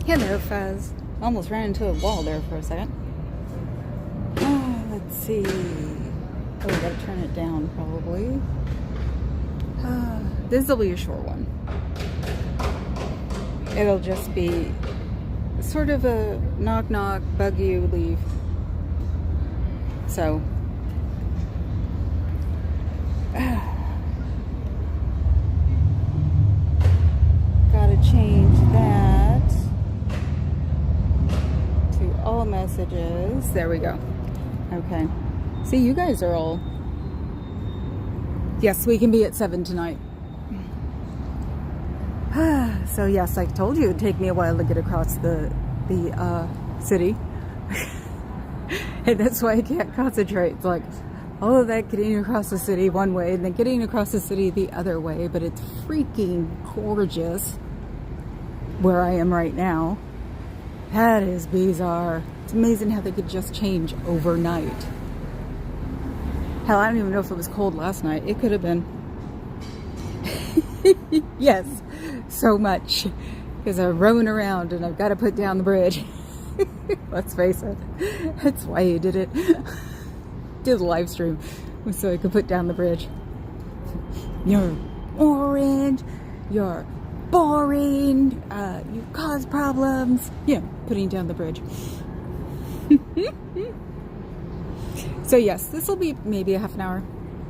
Hello, Fuzz. Almost ran into a wall there for a second. Let's see. Oh, we gotta turn it down probably. This will be a short one. It'll just be sort of a knock knock, bug you, leave. So, gotta change that to all messages. There we go. Okay. See, you guys are all... Yes, we can be at 7 tonight. So yes, I told you it'd take me a while to get across the city. And that's why I can't concentrate. It's like all of that getting across the city one way and then getting across the city the other way. But it's freaking gorgeous where I am right now. That is bizarre. It's amazing how they could just change overnight. Hell, I don't even know if it was cold last night. It could have been. Yes, so much. Because I'm roaming around and I've got to put down the bridge. Let's face it. That's why you did it. Did the live stream so I could put down the bridge. You're orange. You're boring. You cause problems. Yeah, putting down the bridge. So yes, this will be maybe a half an hour.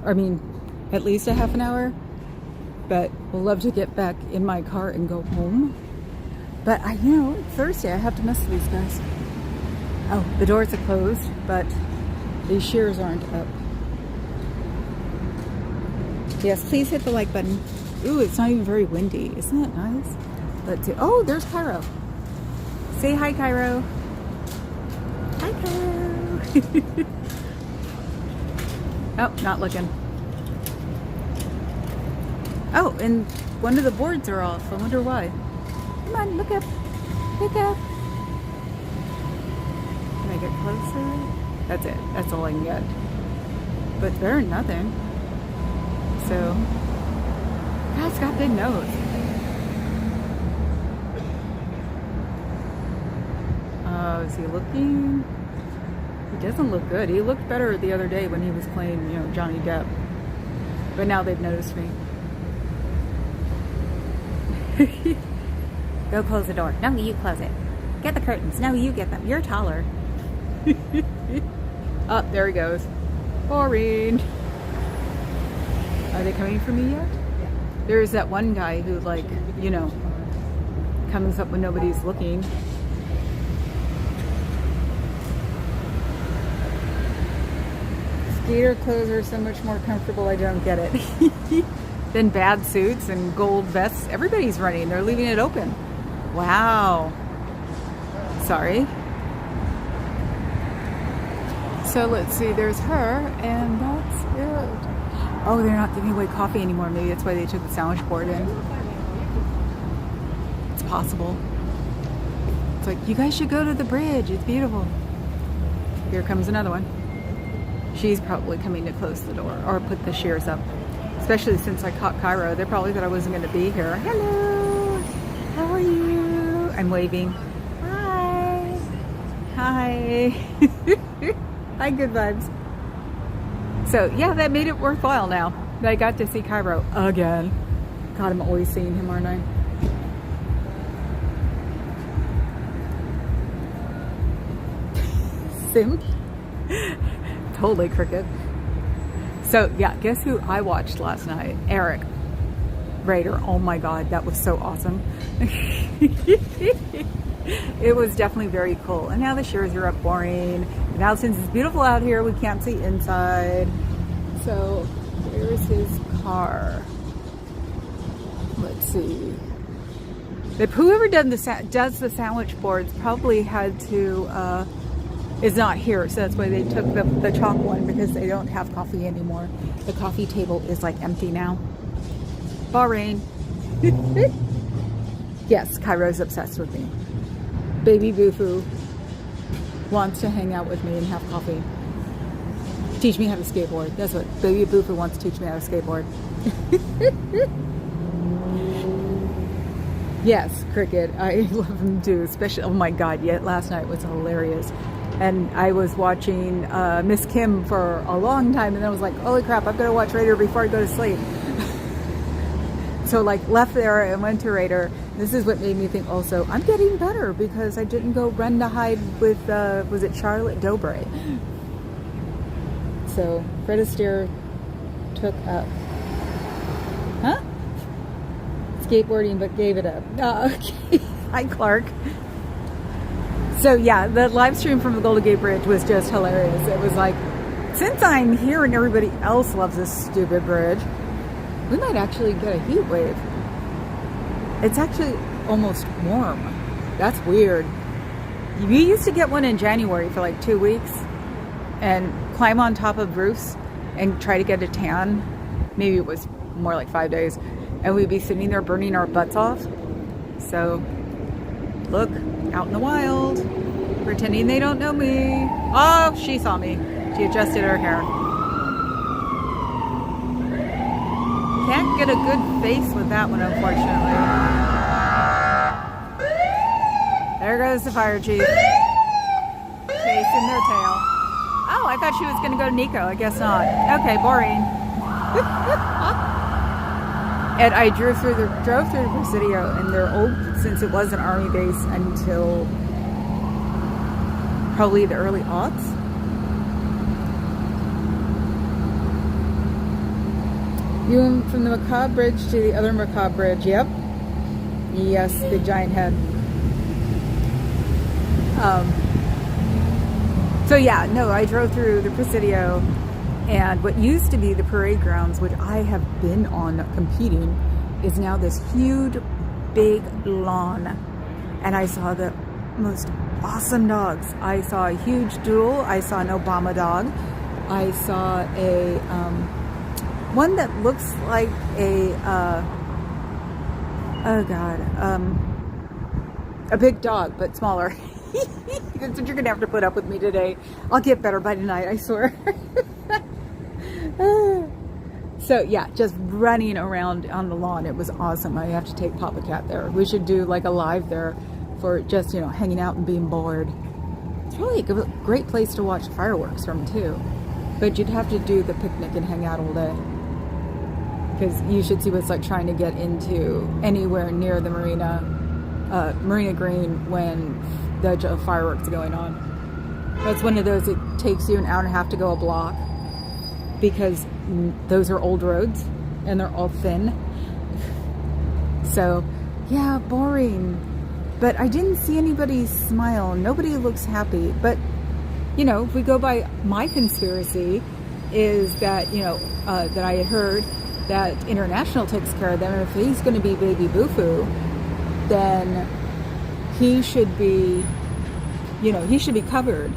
I mean, at least a half an hour. But we'll love to get back in my car and go home. But it's Thursday. I have to mess with these guys. Oh, the doors are closed, but these shears aren't up. Yes, please hit the like button. Ooh, it's not even very windy. Isn't that nice? Let's see. Oh, there's Cairo. Say hi, Cairo. Hi, Cairo. Oh, not looking. Oh, and one of the boards are off. I wonder why. Come on, look up. Look up. Can I get closer? That's it. That's all I can get. But it's better than nothing. So, God's got big nose. Is he looking? He doesn't look good. He looked better the other day when he was playing, Johnny Depp. But now they've noticed me. Go close the door. No, you close it. Get the curtains. No, you get them. You're taller. Oh, there he goes. Boring. Are they coming for me yet? Yeah. There's that one guy who, comes up when nobody's looking. Skater clothes are so much more comfortable, I don't get it. Then bad suits and gold vests. Everybody's running. They're leaving it open. Wow. Sorry. So let's see. There's her, and that's it. Oh, they're not giving away coffee anymore. Maybe that's why they took the sandwich board in. It's possible. It's like, you guys should go to the bridge. It's beautiful. Here comes another one. She's probably coming to close the door or put the shears up. Especially since I caught Cairo. They probably thought I wasn't going to be here. Hello! How are you? I'm waving. Hi! Hi! Hi, good vibes. So, yeah, that made it worthwhile now. That I got to see Cairo again. God, I'm always seeing him, aren't I? Simp? Totally cricket. So, yeah, guess who I watched last night? Eric Raider. Oh my God, that was so awesome. It was definitely very cool. And now the shears are up boring. And now since it's beautiful out here, we can't see inside. So, where's his car? Let's see. Whoever does the sandwich boards probably had to... is not here, so that's why they took the chalk one, because they don't have coffee anymore. The coffee table is like empty now. Bahrain. Yes, Cairo's obsessed with me. Baby Bufu wants to hang out with me and have coffee. Teach me how to skateboard. That's what Baby Bufu wants to teach me how to skateboard. Yes, cricket. I love him too, especially, oh my God, yeah, last night was hilarious. And I was watching Miss Kim for a long time, and then I was like, holy crap, I've got to watch Raider before I go to sleep. So like left there and went to Raider. This is what made me think also, I'm getting better because I didn't go run to hide with, was it Charlotte Dobre? So Fred Astaire took up, huh? Skateboarding, but gave it up. Oh, okay. Hi, Clark. So yeah, the live stream from the Golden Gate Bridge was just hilarious. It was like, since I'm here and everybody else loves this stupid bridge, we might actually get a heat wave. It's actually almost warm. That's weird. We used to get one in January for like 2 weeks and climb on top of roofs and try to get a tan. Maybe it was more like 5 days. And we'd be sitting there burning our butts off. So, look, out in the wild, pretending they don't know me. Oh, she saw me. She adjusted her hair. Can't get a good face with that one, unfortunately. There goes the fire chief. Chasing their tail. Oh, I thought she was going to go to Nico. I guess not. Okay, boring. And I drove through the Presidio, and they're old since it was an army base until probably the early aughts. You went from the Macabre Bridge to the other Macabre Bridge. Yep. Yes, the giant head. So yeah, no, I drove through the Presidio, and what used to be the parade grounds, which I have been on competing, is now this huge, big lawn. And I saw the most awesome dogs. I saw a huge doodle. I saw an Obama dog. I saw a one that looks like a a big dog, but smaller. That's what you're gonna have to put up with me today. I'll get better by tonight, I swear. So yeah, just running around on the lawn. It was awesome. I have to take Papa Cat there. We should do like a live there for just, you know, hanging out and being bored. It's probably a great place to watch fireworks from too. But you'd have to do the picnic and hang out all day. Because you should see what it's like trying to get into anywhere near the Marina Green when the fireworks are going on. That's one of those, it takes you an hour and a half to go a block because those are old roads and they're all thin. So yeah, boring. But I didn't see anybody smile. Nobody looks happy. But you know, if we go by my conspiracy, is that, you know, that I had heard that International takes care of them. And if he's going to be Baby Boo-Foo, then he should be, you know, he should be covered.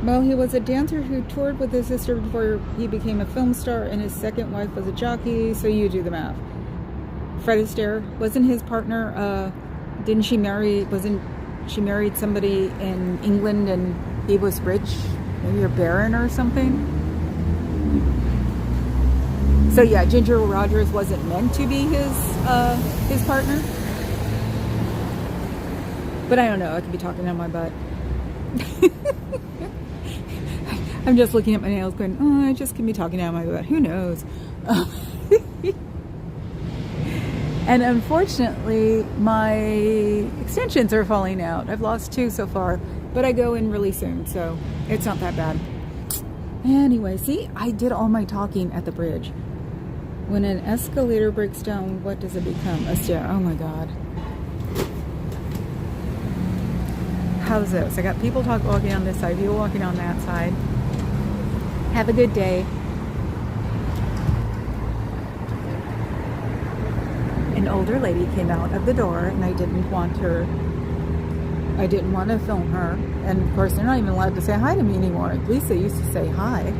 Well, he was a dancer who toured with his sister before he became a film star, and his second wife was a jockey, so you do the math. Fred Astaire, wasn't his partner, didn't she marry, wasn't she married somebody in England and he was rich, maybe a baron or something? So yeah, Ginger Rogers wasn't meant to be his partner. But I don't know, I could be talking on my butt. I'm just looking at my nails going, oh, I just can be talking out of my butt. Who knows? And unfortunately, my extensions are falling out. I've lost 2 so far, but I go in really soon, so it's not that bad. Anyway, see, I did all my talking at the bridge. When an escalator breaks down, what does it become? A stair. Oh my God. How's this? I got people walking on this side, people walking on that side. Have a good day. An older lady came out of the door and I didn't want to film her. And of course, they're not even allowed to say hi to me anymore. At least they used to say hi.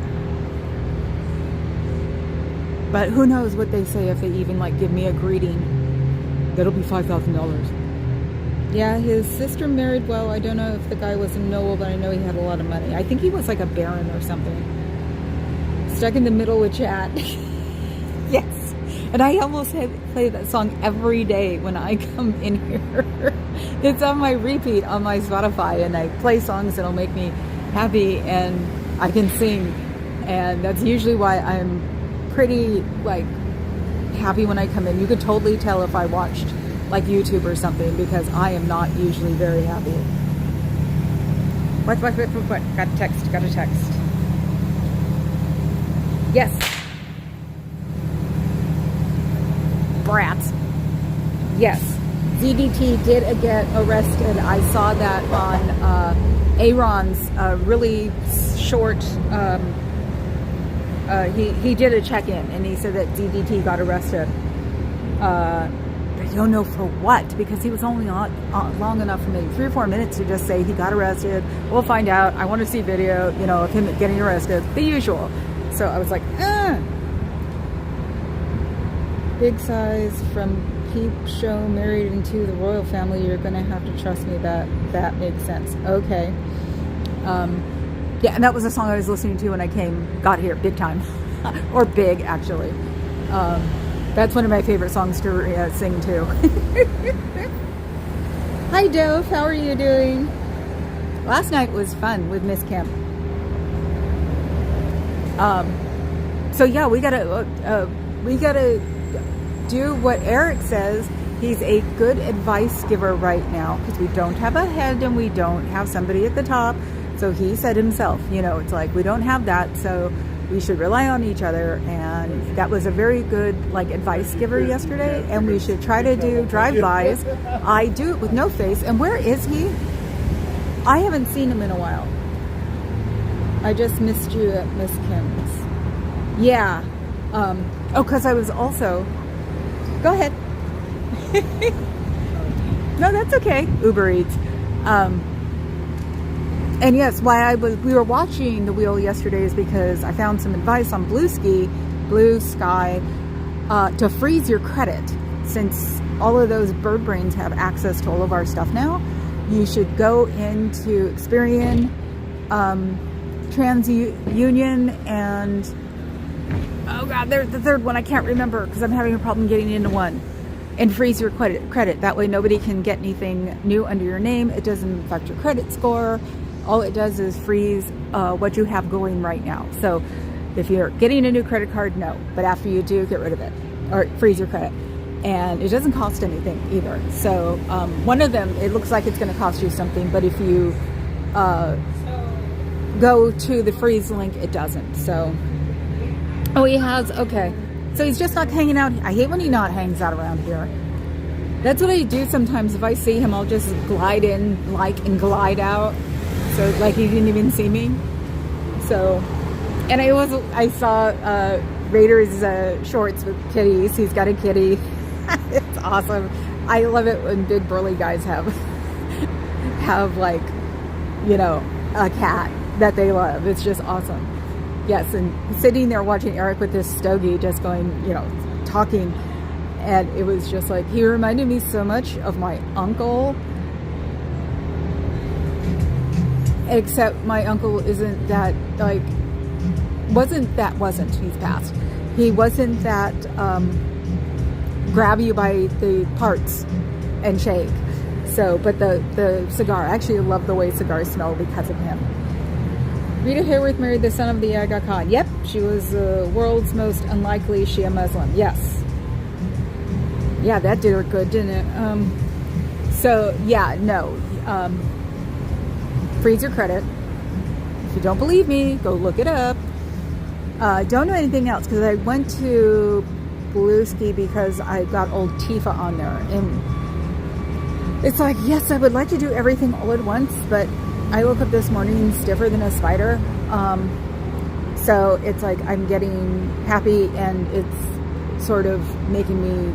But who knows what they say if they even like give me a greeting. That'll be $5,000. Yeah, his sister married well. I don't know if the guy was a noble, but I know he had a lot of money. I think he was like a baron or something. Stuck in the middle with chat. Yes. And I almost play that song every day when I come in here. It's on my repeat on my Spotify, and I play songs that'll make me happy and I can sing. And that's usually why I'm pretty like happy when I come in. You could totally tell if I watched like YouTube or something, because I am not usually very happy. What? Got a text. Yes. Brats. Yes. ZDT did get arrested. I saw that on Aaron's really short, he did a check-in, and he said that ZDT got arrested. I don't know for what, because he was only on long enough for maybe 3 or 4 minutes to just say he got arrested. We'll find out. I want to see video, of him getting arrested. The usual. So I was like, Big size from Peep Show, married into the royal family. You're going to have to trust me that makes sense. Okay. Yeah, and that was a song I was listening to when I got here, Big Time. Or Big, actually. That's one of my favorite songs to sing to. Hi, Dove. How are you doing? Last night was fun with Miss Kim. So yeah, we gotta do what Eric says. He's a good advice giver right now, because we don't have a head and we don't have somebody at the top. So he said himself, it's like we don't have that, so we should rely on each other. And that was a very good advice giver yesterday. And we should try to do drive-bys. I do it with no face. And where is he? I haven't seen him in a while. I just missed you at Miss Kim's. Yeah. Because I was also... Go ahead. No, that's okay. Uber Eats. And yes, we were watching The Wheel yesterday is because I found some advice on Blue Sky, to freeze your credit. Since all of those bird brains have access to all of our stuff now, you should go into Experian, TransUnion, and oh god, there's the third one I can't remember because I'm having a problem getting into one. And freeze your credit. That way nobody can get anything new under your name. It doesn't affect your credit score. All it does is freeze what you have going right now. So if you're getting a new credit card, no. But after you do, get rid of it. Or freeze your credit. And it doesn't cost anything either. So one of them, it looks like it's going to cost you something. But if you go to the freeze link, it doesn't. So, oh, he has, okay. So he's just not hanging out. I hate when he not hangs out around here. That's what I do sometimes. If I see him, I'll just glide in, and glide out. So he didn't even see me. So, and I saw Raiders shorts with kitties. He's got a kitty. It's awesome. I love it when big burly guys have a cat that they love. It's just awesome. Yes, and sitting there watching Eric with this stogie, just going, talking, and it was just he reminded me so much of my uncle. Except my uncle isn't that, he's passed. He wasn't that, grab you by the parts and shake. So, but the cigar, I actually love the way cigars smell because of him. Rita Hayworth married the son of the Aga Khan. Yep, she was the world's most unlikely Shia Muslim. Yes. Yeah, that did her good, didn't it? So, yeah, no. Freeze your credit. If you don't believe me, go look it up. Don't know anything else because I went to Bluesky because I got old Tifa on there. And it's yes, I would like to do everything all at once, but I woke up this morning stiffer than a spider. So it's I'm getting happy and it's sort of making me,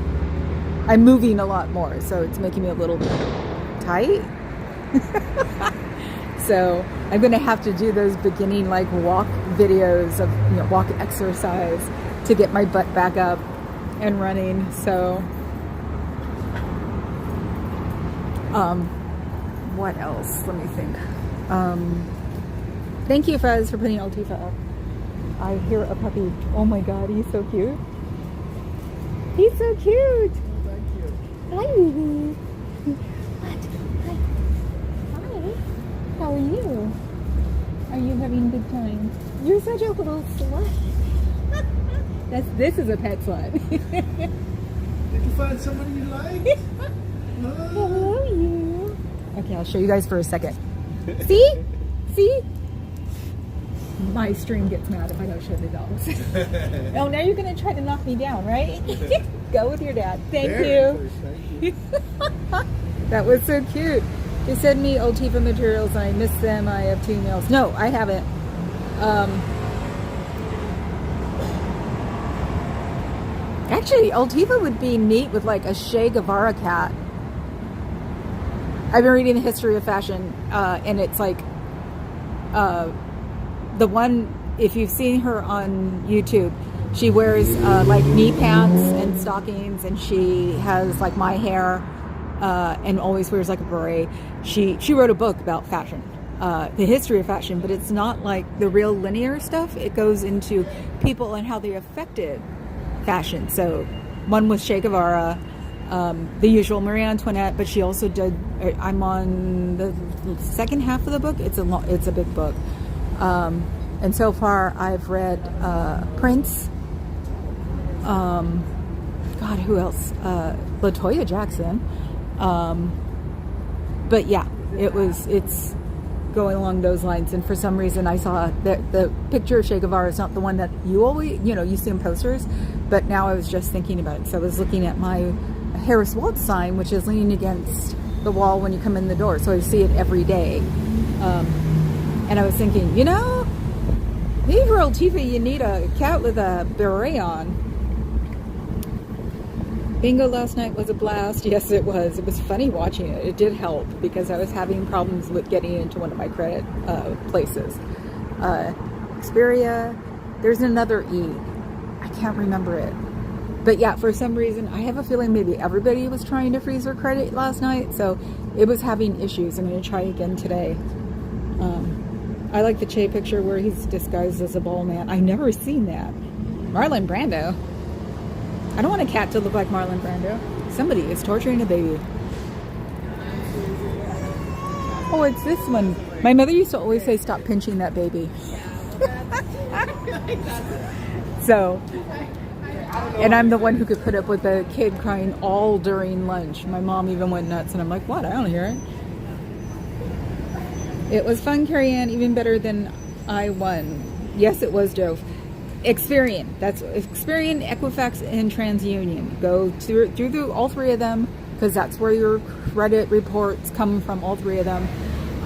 I'm moving a lot more. So it's making me a little tight. So I'm going to have to do those beginning walk videos of, walk exercise to get my butt back up and running. So, what else? Let me think. Thank you, Fez, for putting Altifa up. I hear a puppy. Oh my God, he's so cute. He's so cute. Thank you. Hi, baby. What? Hi. How are you? Are you having a good time? You're such a little slut. This is a pet slut. Did you find somebody you like? Hello, you. Okay, I'll show you guys for a second. See? See? My stream gets mad if I don't show the dogs. Oh, now you're going to try to knock me down, right? Go with your dad. Thank you. Thank you. That was so cute. They sent me old Tifa materials and I missed them. I have 2 emails. No, I haven't. Actually, old Tifa would be neat with like a Che Guevara cat. I've been reading the history of fashion, and it's like the one, if you've seen her on YouTube, she wears like knee pants and stockings, and she has like my hair, and always wears like a beret. She wrote a book about fashion, the history of fashion, but it's not like the real linear stuff. It goes into people and how they affected fashion. So one was Che Guevara, the usual Marie Antoinette, but she also did, I'm on the second half of the book. It's a big book. And so far I've read Prince, God, who else? LaToya Jackson. But yeah, it's going along those lines. And for some reason I saw that the picture of Che Guevara is not the one that you always, you see in posters, but now I was just thinking about it. So I was looking at my Harris Waltz sign, which is leaning against the wall when you come in the door. So I see it every day. And I was thinking, maybe for old Tifa, you need a cat with a beret on. Bingo last night was a blast. Yes, it was. It was funny watching it. It did help because I was having problems with getting into one of my credit places. Xperia, there's another E. I can't remember it. But yeah, for some reason, I have a feeling maybe everybody was trying to freeze their credit last night, so it was having issues. I'm going to try again today. I like the Che picture where he's disguised as a ball man. I've never seen that. Marlon Brando. I don't want a cat to look like Marlon Brando. Somebody is torturing a baby. Oh, it's this one. My mother used to always say, stop pinching that baby. So, and I'm the one who could put up with a kid crying all during lunch. My mom even went nuts, and I'm like, what? I don't hear it. It was fun, Carrie Ann, even better than I won. Yes, it was, Joe. Experian. That's Experian, Equifax, and TransUnion. Go through all 3 of them, because that's where your credit reports come from, all 3 of them,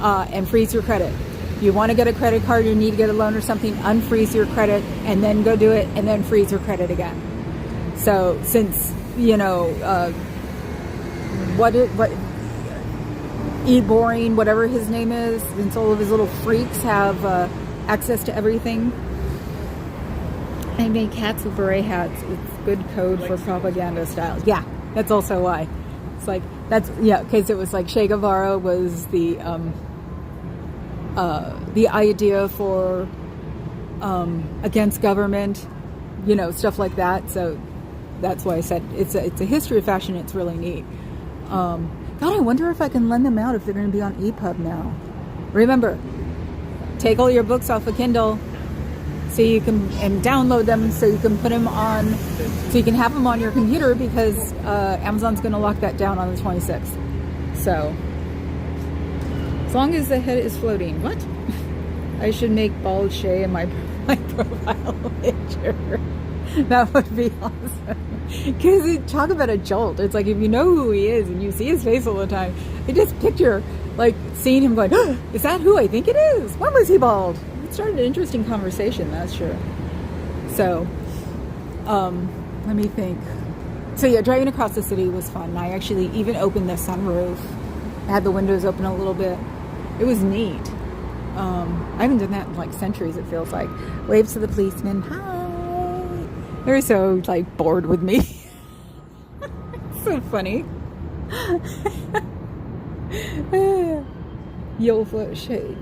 and freeze your credit. If you want to get a credit card, you need to get a loan or something, unfreeze your credit, and then go do it, and then freeze your credit again. So since, Boring, whatever his name is, since all of his little freaks have access to everything. I made cats with beret hats. It's good code for propaganda style. Yeah, that's also why. It's like, because it was like Che Guevara was the idea for against government, stuff like that. So that's why I said it's a history of fashion. It's really neat. God, I wonder if I can lend them out if they're going to be on EPUB now. Remember, take all your books off of Kindle so you can, and download them so you can put them on, so you can have them on your computer, because Amazon's going to lock that down on the 26th. So, as long as the head is floating. What? I should make bald Che in my profile picture. That would be awesome. Because talk about a jolt. It's like, if you know who he is and you see his face all the time, you just picture like seeing him going, oh, is that who I think it is? When was he bald? It started an interesting conversation, that's sure. So, let me think. So yeah, driving across the city was fun. I actually even opened the sunroof. I had the windows open a little bit. It was neat. I haven't done that in like centuries, it feels like. Waves to the policeman. Hi. They're so like bored with me. It's so funny. You'll float Shia.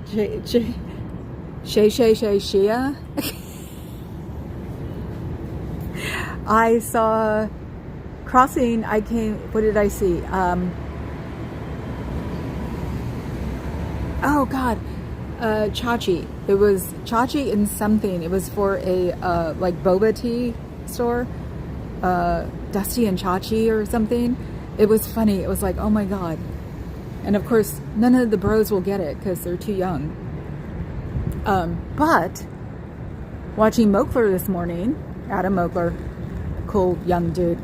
I saw crossing, what did I see? Oh God, Chachi. It was Chachi and something. It was for a like boba tea store, Dusty and Chachi or something. It was funny. It was like, oh my God. And of course, none of the bros will get it because they're too young. But watching Mokler this morning, Adam Mokler, cool young dude,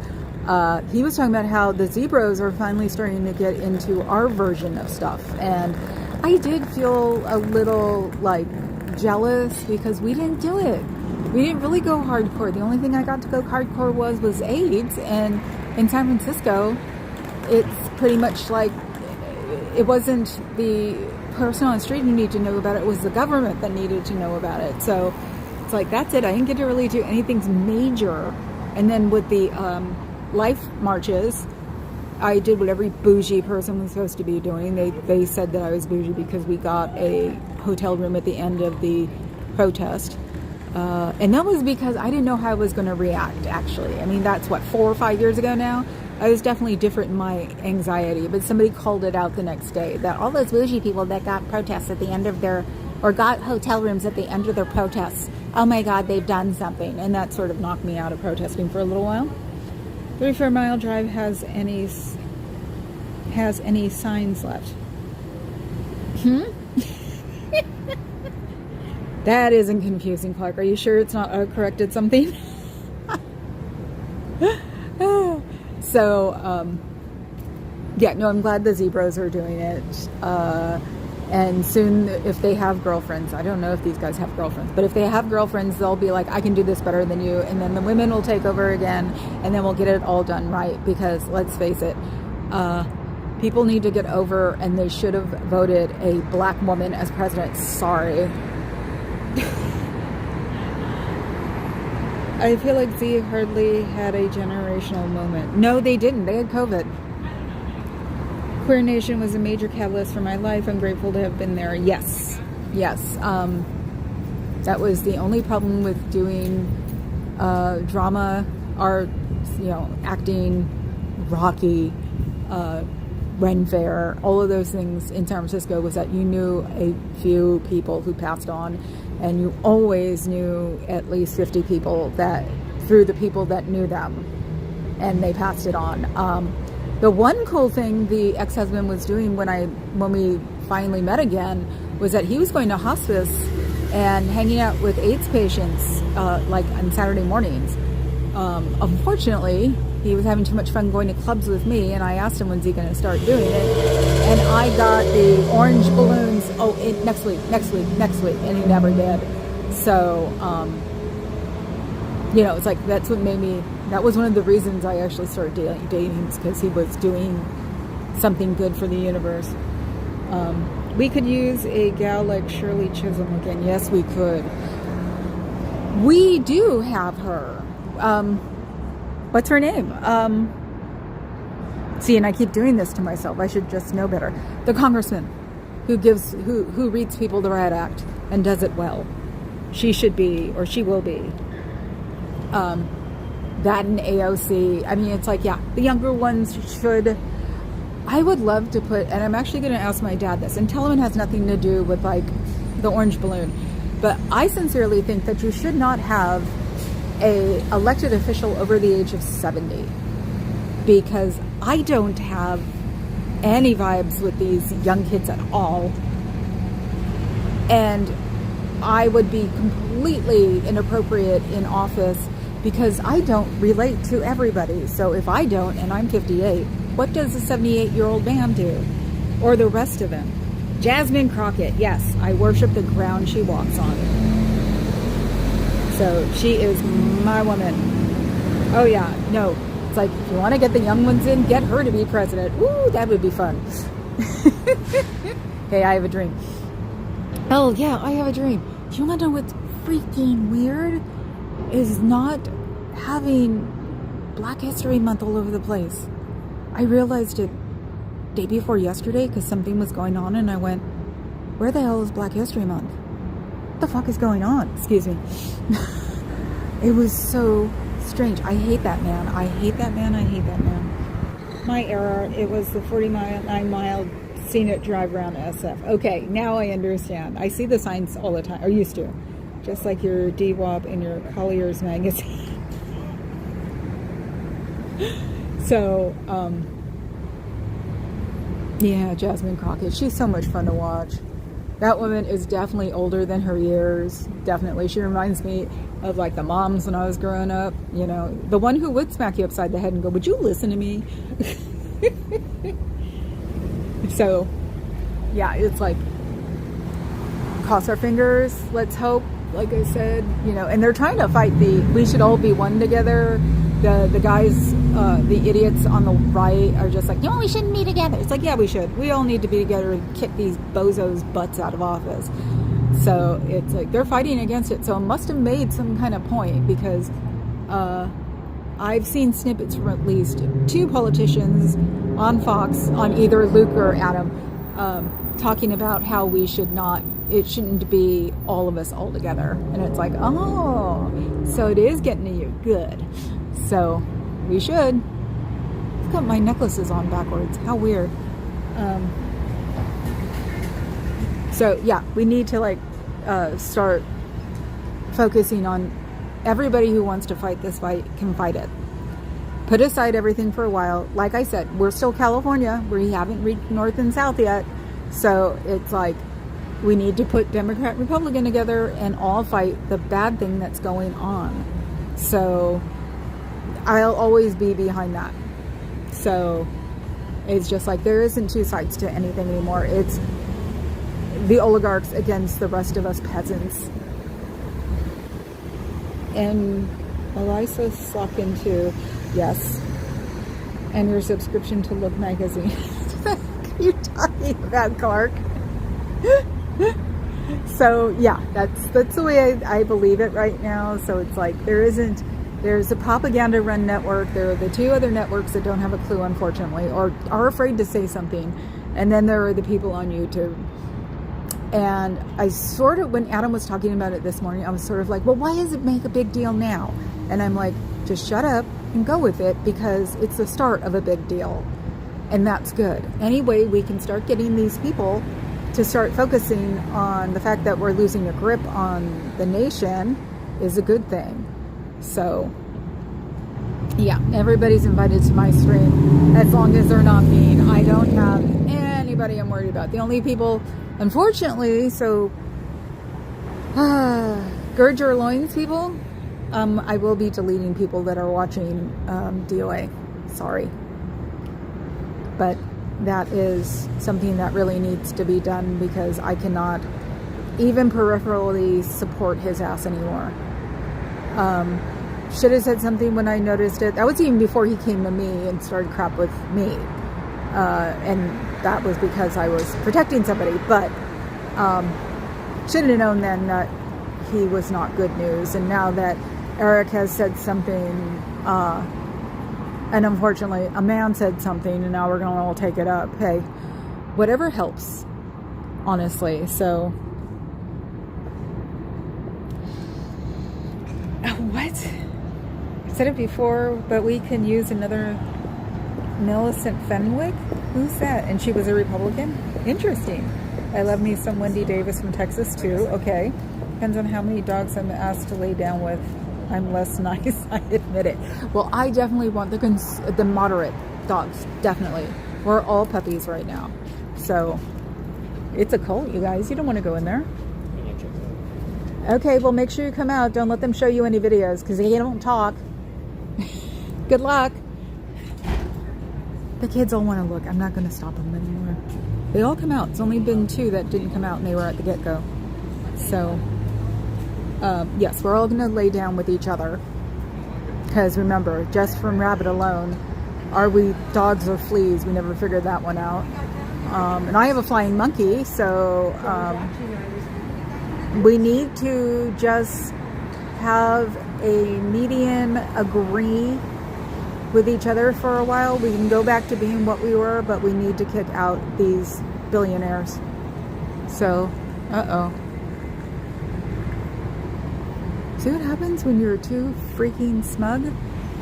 he was talking about how the Zebros are finally starting to get into our version of stuff. And I did feel a little like jealous because we didn't do it. We didn't really go hardcore. The only thing I got to go hardcore was AIDS. And in San Francisco, it's pretty much like, it wasn't the person on the street who needed to know about it. It was the government that needed to know about it. So it's like, that's it. I didn't get to really do anything major. And then with the life marches, I did what every bougie person was supposed to be doing. They said that I was bougie because we got a hotel room at the end of the protest. And that was because I didn't know how I was going to react, actually. I mean, that's what, 4 or 5 years ago now? I was definitely different in my anxiety, but somebody called it out the next day that all those bougie people that got protests at the end of or got hotel rooms at the end of their protests, oh my God, they've done something. And that sort of knocked me out of protesting for a little while. 34 Mile Drive has any signs left? That isn't confusing, Clark. Are you sure it's not corrected something? So, yeah, no, I'm glad the Zebros are doing it. And soon, if they have girlfriends, I don't know if these guys have girlfriends, but if they have girlfriends, they'll be like, I can do this better than you. And then the women will take over again, and then we'll get it all done right. Because let's face it, people need to get over, and they should have voted a black woman as president. Sorry. I feel like Z hardly had a generational moment. No, they didn't. They had COVID. Queer Nation was a major catalyst for my life. I'm grateful to have been there. Yes. That was the only problem with doing drama, art, acting, Rocky, Ren Fair, all of those things in San Francisco, was that you knew a few people who passed on, and you always knew at least 50 people that, through the people that knew them, and they passed it on. The one cool thing the ex-husband was doing when we finally met again was that he was going to hospice and hanging out with AIDS patients like on Saturday mornings. Unfortunately, he was having too much fun going to clubs with me, and I asked him, when's he going to start doing it? And I got the orange balloons, next week, and he never did. So, it's like, that was one of the reasons I actually started dating him, because he was doing something good for the universe. We could use a gal like Shirley Chisholm again. Yes, we could. We do have her. What's her name? See, and I keep doing this to myself. I should just know better. The congressman who reads people the Riot Act and does it well. She should be, or she will be. That and AOC. I mean, it's like, yeah, the younger ones should. I would love to put, and I'm actually going to ask my dad this, and tell him it has nothing to do with like the orange balloon. But I sincerely think that you should not have a elected official over the age of 70, because I don't have any vibes with these young kids at all, and I would be completely inappropriate in office because I don't relate to everybody. So if I don't, and I'm 58, what does a 78-year-old man do, or the rest of them? Jasmine Crockett, yes, I worship the ground she walks on. So she is my woman. Oh yeah, no. It's like, if you want to get the young ones in, get her to be president. Ooh, that would be fun. Hey, I have a dream. Oh yeah, I have a dream. Do you want to know what's freaking weird? Is not having Black History Month all over the place. I realized it day before yesterday because something was going on, and I went, where the hell is Black History Month? What the fuck is going on? Excuse me. It was so Strange. I hate that man. I hate that man. I hate that man. My error. It was the 49-mile scenic drive around SF. Okay, now I understand. I see the signs all the time. Or used to. Just like your DWAP in your Collier's magazine. So, yeah, Jasmine Crockett. She's so much fun to watch. That woman is definitely older than her years. Definitely. She reminds me of like the moms when I was growing up. You know, the one who would smack you upside the head and go, would you listen to me? So, yeah, it's like, cross our fingers. Let's hope, like I said, you know, and they're trying to fight we should all be one together. The guys, the idiots on the right are just like, no, we shouldn't be together. It's like, yeah, we should. We all need to be together and kick these bozos' butts out of office. So it's like they're fighting against it. So it must have made some kind of point because I've seen snippets from at least 2 politicians on Fox, on either Luke or Adam, talking about how it shouldn't be all of us all together. And it's like, oh, so it is getting to you. Good. So we should. I've got my necklaces on backwards. How weird. So yeah, we need to like start focusing on everybody who wants to fight this fight can fight it. Put aside everything for a while. Like I said, we're still California. We haven't reached North and South yet. So it's like we need to put Democrat and Republican together and all fight the bad thing that's going on. So I'll always be behind that. So it's just like there isn't 2 sides to anything anymore. It's the oligarchs against the rest of us peasants. And Elisa Slockin too. Yes. And your subscription to Look magazine. You're talking about Clark. So yeah, that's the way I believe it right now. So it's like there's a propaganda run network. There are the 2 other networks that don't have a clue, unfortunately, or are afraid to say something. And then there are the people on YouTube. And I sort of, when Adam was talking about it this morning, I was sort of like, well, why does it make a big deal now? And I'm like, just shut up and go with it because it's the start of a big deal. And that's good. Any way we can start getting these people to start focusing on the fact that we're losing a grip on the nation is a good thing. So, yeah, everybody's invited to my stream as long as they're not mean. I don't have anybody I'm worried about. The only people, unfortunately, so gird your loins, people. I will be deleting people that are watching DOA. Sorry. But that is something that really needs to be done because I cannot even peripherally support his ass anymore. Should have said something when I noticed it. That was even before he came to me and started crap with me. And that was because I was protecting somebody. But should have known then that he was not good news. And now that Eric has said something, and unfortunately a man said something, and now we're going to all take it up. Hey, whatever helps, honestly. So, what? I said it before, but we can use another Millicent Fenwick? Who's that? And she was a Republican? Interesting. I love me some Wendy Davis from Texas too. Okay. Depends on how many dogs I'm asked to lay down with. I'm less nice, I admit it. Well, I definitely want the moderate dogs. Definitely. We're all puppies right now. So, it's a cult, you guys. You don't want to go in there. Okay, well, make sure you come out. Don't let them show you any videos because they don't talk. Good luck. The kids all want to look. I'm not going to stop them anymore. They all come out. It's only been 2 that didn't come out and they were at the get-go. So, yes, we're all going to lay down with each other. Because remember, just from rabbit alone, are we dogs or fleas? We never figured that one out. And I have a flying monkey, so we need to just have a median agree with each other for a while. We can go back to being what we were, but we need to kick out these billionaires. So, See what happens when you're too freaking smug?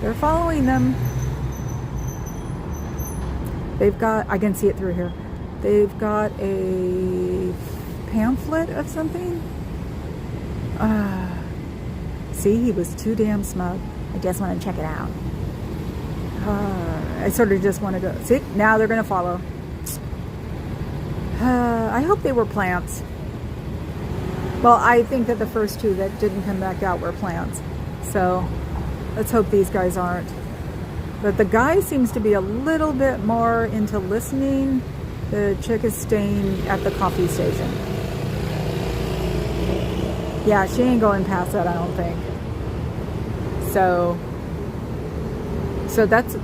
They're following them. They've got, I can see it through here. They've got a pamphlet of something. See, he was too damn smug. I just want to check it out. I sort of just want to go. See, now they're going to follow. I hope they were plants. Well, I think that the first two that didn't come back out were plants. So let's hope these guys aren't. But the guy seems to be a little bit more into listening. The chick is staying at the coffee station. Yeah, she ain't going past that, I don't think. So that's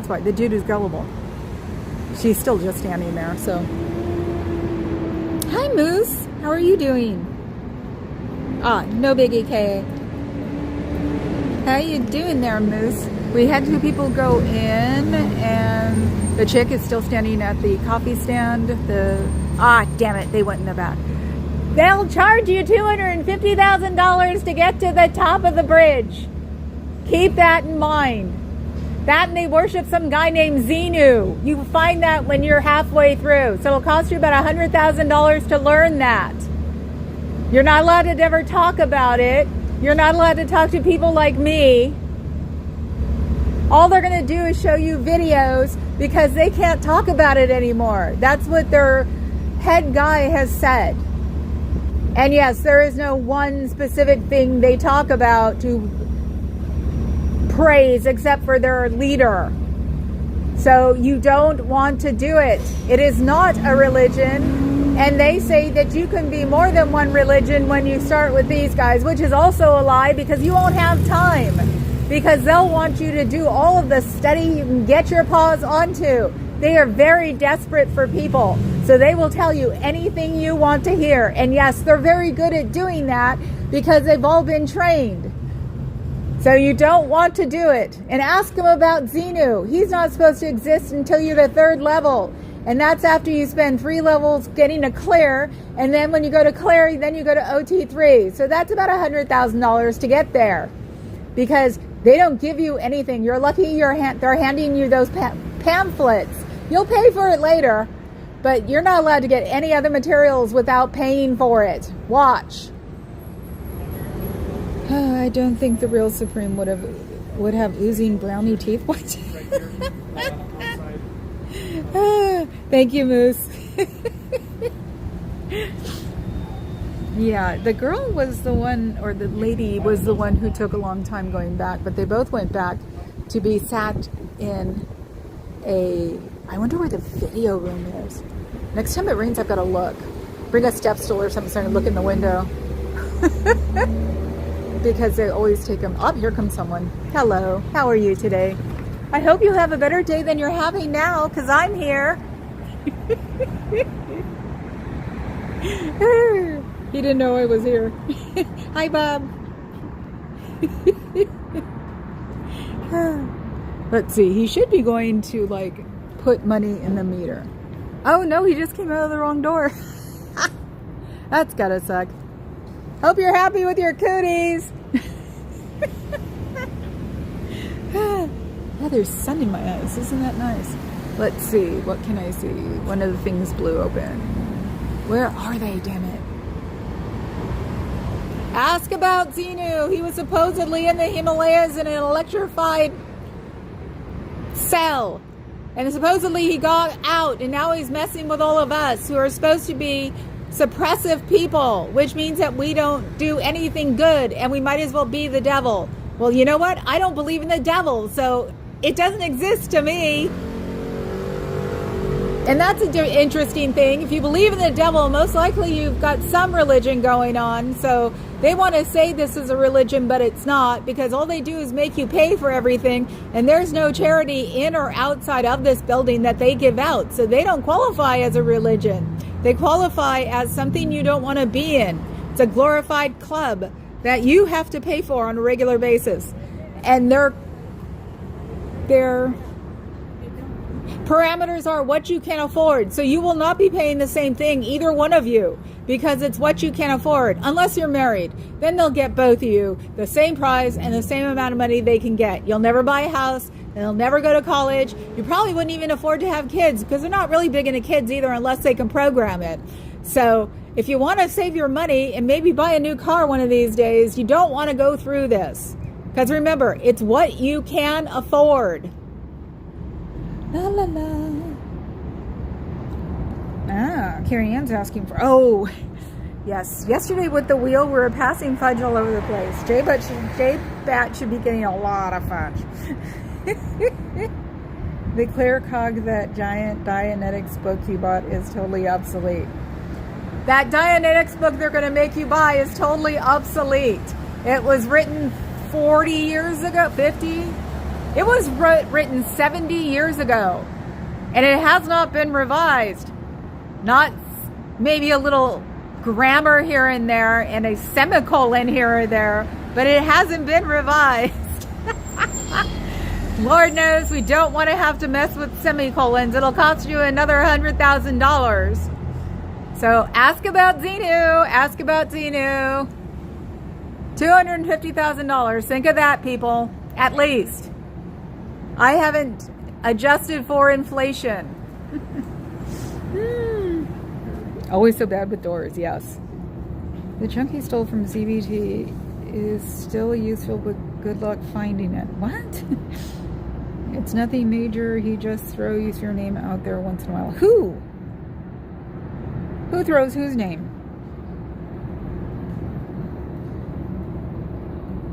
why the dude is gullible. She's still just standing there. So, hi Moose, how are you doing? No biggie, K. How you doing there, Moose? We had two people go in, and the chick is still standing at the coffee stand. Damn it, they went in the back. They'll charge you $250,000 to get to the top of the bridge. Keep that in mind. That, and they worship some guy named Xenu. You find that when you're halfway through. So it'll cost you about $100,000 to learn that. You're not allowed to ever talk about it. You're not allowed to talk to people like me. All they're going to do is show you videos because they can't talk about it anymore. That's what their head guy has said. And yes, there is no one specific thing they talk about to praise except for their leader. So you don't want to do it. It is not a religion. And they say that you can be more than one religion when you start with these guys, which is also a lie because you won't have time. Because they'll want you to do all of the study you can get your paws onto. They are very desperate for people. So they will tell you anything you want to hear. And yes, they're very good at doing that because they've all been trained. So you don't want to do it. And ask him about Xenu. He's not supposed to exist until you're the 3rd level. And that's after you spend 3 levels getting a clear. And then when you go to clear, then you go to OT3. So that's about $100,000 to get there. Because they don't give you anything. You're lucky they're handing you those pamphlets. You'll pay for it later. But you're not allowed to get any other materials without paying for it. Watch. I don't think the real Supreme would have oozing brownie teeth. What? Thank you, Moose. Yeah, the girl was the one, or the lady was the one who took a long time going back, but they both went back to be sat in I wonder where the video room is. Next time it rains, I've got to look. Bring a step stool or something so I can look in the window. Because they always take them. Oh, here comes someone. Hello, how are you today? I hope you have a better day than you're having now, because I'm here. He didn't know I was here. Hi, Bob. Let's see. He should be going to, like, put money in the meter. Oh, no, he just came out of the wrong door. That's gotta suck. Hope you're happy with your cooties. Oh, there's sun in my eyes. Isn't that nice? Let's see. What can I see? One of the things blew open. Where are they, damn it? Ask about Xenu. He was supposedly in the Himalayas in an electrified cell. And supposedly he got out, and now he's messing with all of us who are supposed to be suppressive people, which means that we don't do anything good, and we might as well be the devil. Well, you know what? I don't believe in the devil, so it doesn't exist to me. And that's an interesting thing. If you believe in the devil, most likely you've got some religion going on. So they want to say this is a religion, but it's not, because all they do is make you pay for everything. And there's no charity in or outside of this building that they give out. So they don't qualify as a religion. They qualify as something you don't want to be in. It's a glorified club that you have to pay for on a regular basis. And their parameters are what you can afford. So you will not be paying the same thing, either one of you, because it's what you can afford, unless you're married. Then they'll get both of you the same price and the same amount of money they can get. You'll never buy a house, and they'll never go to college. You probably wouldn't even afford to have kids because they're not really big into kids either unless they can program it. So if you want to save your money and maybe buy a new car one of these days, you don't want to go through this. Because remember, it's what you can afford. La la la. Carrie Ann's asking for... Oh, yes. Yesterday with the wheel, we were passing fudge all over the place. J-Bat should be getting a lot of fudge. The clear cog, that giant Dianetics book you bought is totally obsolete. That Dianetics book they're going to make you buy is totally obsolete. It was written 40 years ago, 50. It was written 70 years ago. And it has not been revised. Not maybe a little grammar here and there and a semicolon here or there, but it hasn't been revised. Lord knows we don't want to have to mess with semicolons. It'll cost you another $100,000. So ask about Xenu. Ask about Xenu. $250,000. Think of that, people. At least. I haven't adjusted for inflation. Always so bad with doors, yes. The chunk he stole from CBT is still useful, but good luck finding it. What? It's nothing major. He just throws your name out there once in a while. Who? Who throws whose name?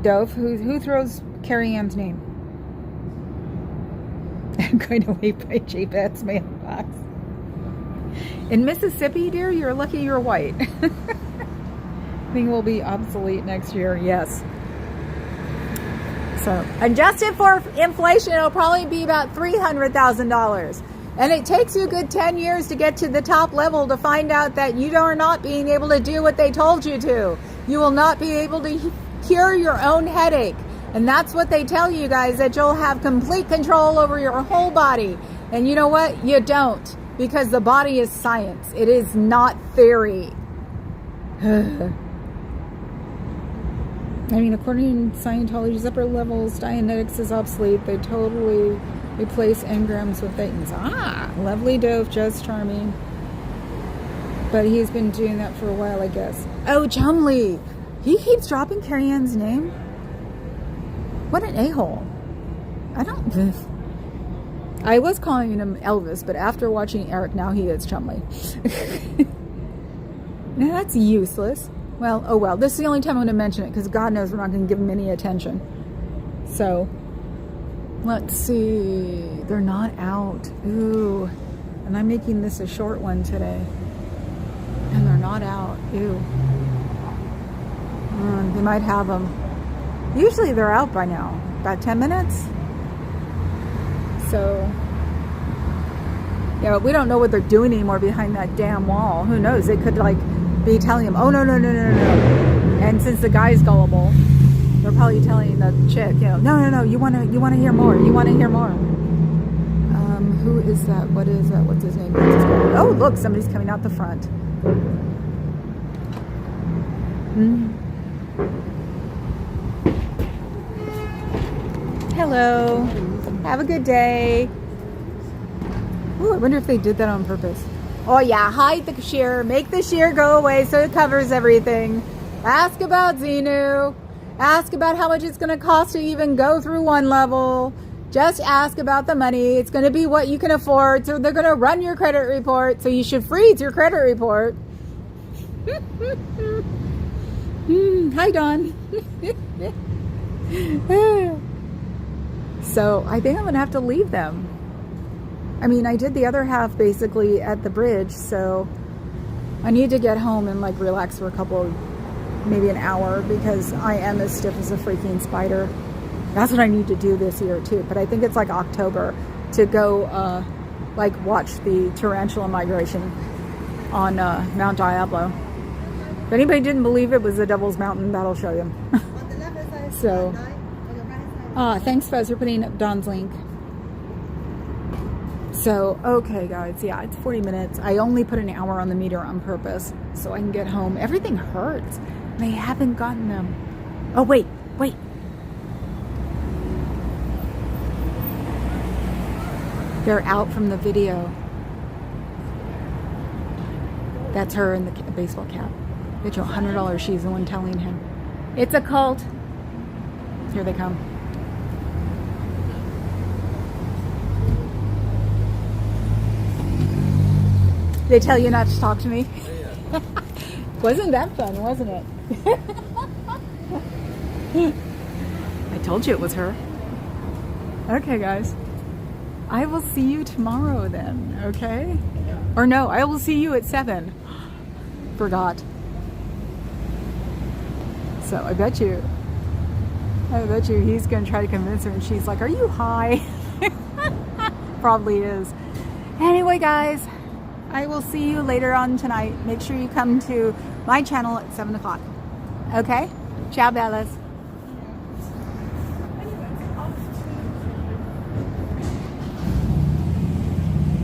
Dove? Who throws Carrie Ann's name? I'm going to wait by J-Bat's mailbox. In Mississippi, dear, you're lucky you're white. Thing will be obsolete next year, yes. So, adjusted for inflation, it'll probably be about $300,000. And it takes you a good 10 years to get to the top level to find out that you are not being able to do what they told you to. You will not be able to cure your own headache. And that's what they tell you guys, that you'll have complete control over your whole body. And you know what? You don't. Because the body is science. It is not theory. I mean, according to Scientology's upper levels, Dianetics is obsolete. They totally replace engrams with thetans. Ah, lovely Dove, just charming. But he's been doing that for a while, I guess. Oh, Chumley. He keeps dropping Carrie Ann's name. What an a-hole. I was calling him Elvis, but after watching Eric, now he is Chumley. Now that's useless. Well, oh well. This is the only time I'm going to mention it, because God knows we're not going to give him any attention. So, let's see. They're not out. Ooh. And I'm making this a short one today. And they're not out. Ew. They might have them. Usually they're out by now. About 10 minutes. So, yeah, but we don't know what they're doing anymore behind that damn wall. Who knows? They could, like, be telling him, oh, no. And since the guy's gullible, they're probably telling the chick, you know, no, you want to hear more. You want to hear more. Who is that? What is that? What's his name? Oh, look, somebody's coming out the front. Hello. Have a good day. Ooh, I wonder if they did that on purpose. Oh yeah, hide the shear. Make the shear go away so it covers everything. Ask about Xenu. Ask about how much it's going to cost to even go through one level. Just ask about the money. It's going to be what you can afford. So they're going to run your credit report. So you should freeze your credit report. Hi, Dawn. So I think I'm going to have to leave them. I mean, I did the other half basically at the bridge, so I need to get home and like relax for a couple, maybe an hour, because I am as stiff as a freaking spider. That's what I need to do this year too. But I think it's like October to go like watch the tarantula migration on Mount Diablo. If anybody didn't believe it was the Devil's Mountain, that'll show you. So, thanks Fez for putting up Dawn's link. So, okay, guys. Yeah, it's 40 minutes. I only put an hour on the meter on purpose so I can get home. Everything hurts. They haven't gotten them. Oh, wait. They're out from the video. That's her in the baseball cap. Bet you $100 she's the one telling him. It's a cult. Here they come. They tell you not to talk to me? Wasn't that fun, wasn't it? I told you it was her. Okay, guys. I will see you tomorrow then, okay? Or no, I will see you at 7. Forgot. So I bet you he's going to try to convince her, and she's like, are you high? Probably is. Anyway, guys, I will see you later on tonight. Make sure you come to my channel at 7 o'clock. Okay? Ciao, Bellas.